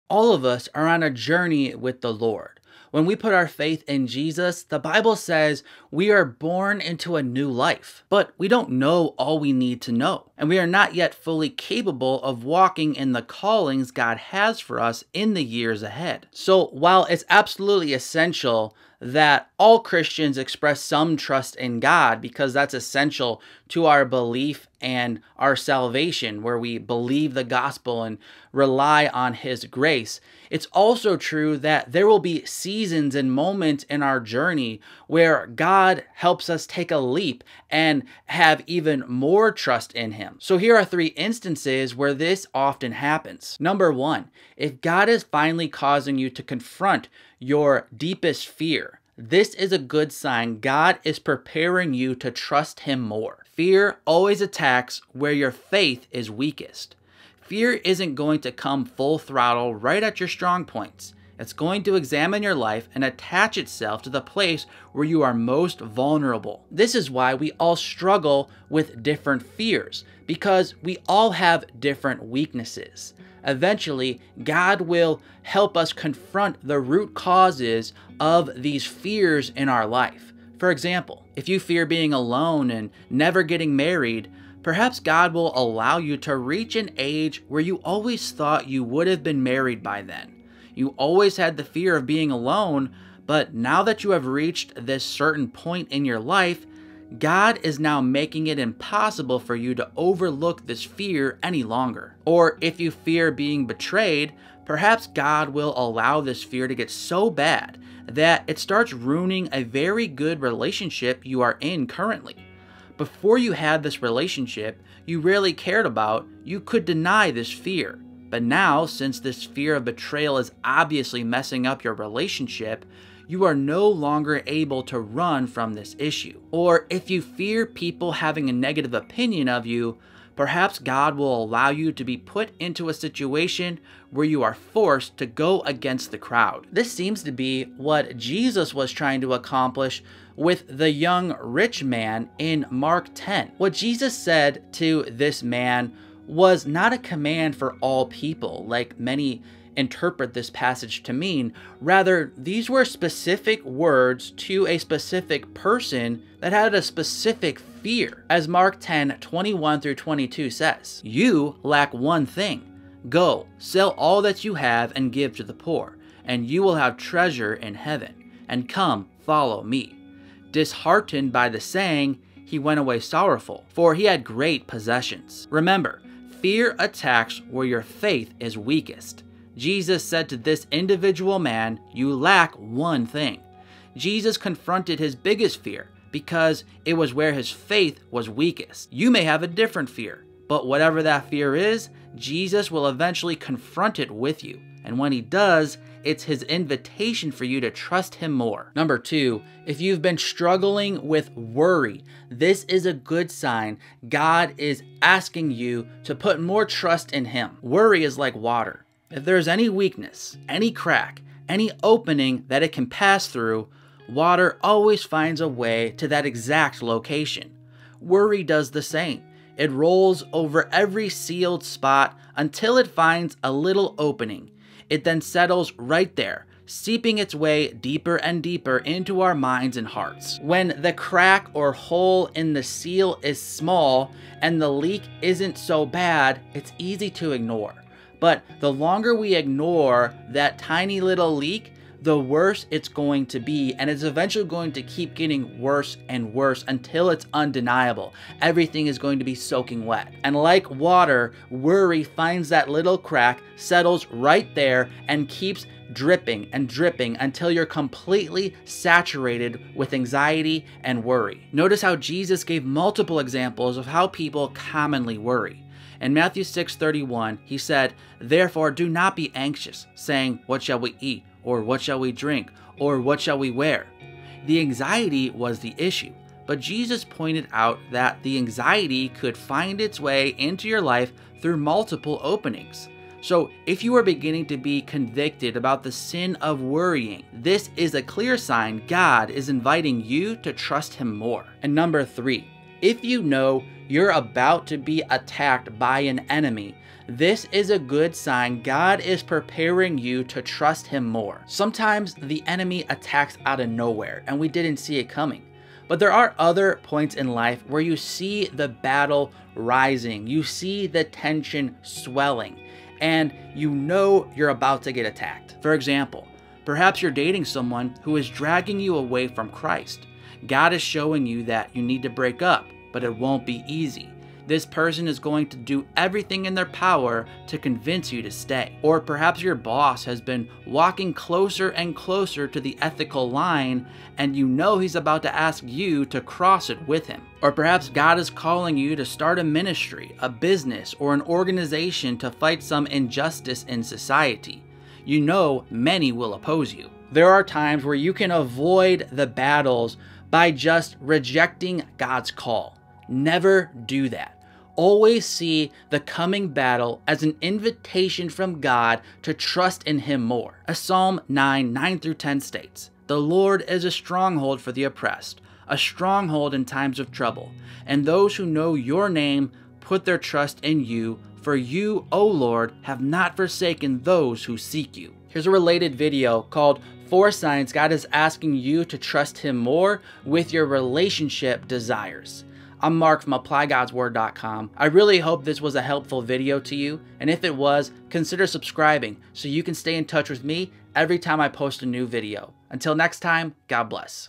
All of us are on a journey with the Lord. When we put our faith in Jesus, the Bible says we are born into a new life, but we don't know all we need to know, and we are not yet fully capable of walking in the callings God has for us in the years ahead. So while it's absolutely essential that all Christians express some trust in God, because that's essential to our belief and our salvation, where we believe the gospel and rely on His grace, it's also true that there will be seasons and moments in our journey where God helps us take a leap and have even more trust in Him. So here are 3 instances where this often happens. Number 1, if God is finally causing you to confront your deepest fear, this is a good sign God is preparing you to trust Him more. Fear always attacks where your faith is weakest. Fear isn't going to come full throttle right at your strong points. It's going to examine your life and attach itself to the place where you are most vulnerable. This is why we all struggle with different fears, because we all have different weaknesses. Eventually, God will help us confront the root causes of these fears in our life. For example, if you fear being alone and never getting married, perhaps God will allow you to reach an age where you always thought you would have been married by then. You always had the fear of being alone, but now that you have reached this certain point in your life, God is now making it impossible for you to overlook this fear any longer. Or if you fear being betrayed, perhaps God will allow this fear to get so bad that it starts ruining a very good relationship you are in currently. Before you had this relationship you really cared about, you could deny this fear. But now, since this fear of betrayal is obviously messing up your relationship, you are no longer able to run from this issue. Or if you fear people having a negative opinion of you, perhaps God will allow you to be put into a situation where you are forced to go against the crowd. This seems to be what Jesus was trying to accomplish with the young rich man in Mark 10. What Jesus said to this man was not a command for all people, like many interpret this passage to mean. Rather, these were specific words to a specific person that had a specific fear. As Mark 10:21 through 22 says, "You lack one thing. Go, sell all that you have and give to the poor, and you will have treasure in heaven. And come, follow me." Disheartened by the saying, he went away sorrowful, for he had great possessions. Remember, fear attacks where your faith is weakest. Jesus said to this individual man, "You lack one thing." Jesus confronted his biggest fear because it was where his faith was weakest. You may have a different fear, but whatever that fear is, Jesus will eventually confront it with you. And when He does, it's His invitation for you to trust Him more. Number 2, if you've been struggling with worry, this is a good sign God is asking you to put more trust in Him. Worry is like water. If there's any weakness, any crack, any opening that it can pass through, water always finds a way to that exact location. Worry does the same. It rolls over every sealed spot until it finds a little opening. It then settles right there, seeping its way deeper and deeper into our minds and hearts. When the crack or hole in the seal is small and the leak isn't so bad, it's easy to ignore. But the longer we ignore that tiny little leak, the worse it's going to be, and it's eventually going to keep getting worse and worse until it's undeniable. Everything is going to be soaking wet. And like water, worry finds that little crack, settles right there, and keeps dripping and dripping until you're completely saturated with anxiety and worry. Notice how Jesus gave multiple examples of how people commonly worry. In Matthew 6:31, He said, "Therefore do not be anxious, saying, 'What shall we eat?' Or 'What shall we drink?' Or 'What shall we wear?'" The anxiety was the issue, but Jesus pointed out that the anxiety could find its way into your life through multiple openings. So if you are beginning to be convicted about the sin of worrying, this is a clear sign God is inviting you to trust Him more. And number 3, if you know you're about to be attacked by an enemy, this is a good sign God is preparing you to trust Him more. Sometimes the enemy attacks out of nowhere and we didn't see it coming. But there are other points in life where you see the battle rising, you see the tension swelling, and you know you're about to get attacked. For example, perhaps you're dating someone who is dragging you away from Christ. God is showing you that you need to break up, but it won't be easy. This person is going to do everything in their power to convince you to stay. Or perhaps your boss has been walking closer and closer to the ethical line, and you know he's about to ask you to cross it with him. Or perhaps God is calling you to start a ministry, a business, or an organization to fight some injustice in society. You know many will oppose you. There are times where you can avoid the battles by just rejecting God's call. Never do that. Always see the coming battle as an invitation from God to trust in Him more. As Psalm 9:9-10 states, "The Lord is a stronghold for the oppressed, a stronghold in times of trouble. And those who know your name put their trust in you, for you, O Lord, have not forsaken those who seek you." Here's a related video called 4 Signs God is Asking You to Trust Him More with Your Relationship Desires. I'm Mark from ApplyGodsWord.com. I really hope this was a helpful video to you, and if it was, consider subscribing so you can stay in touch with me every time I post a new video. Until next time, God bless.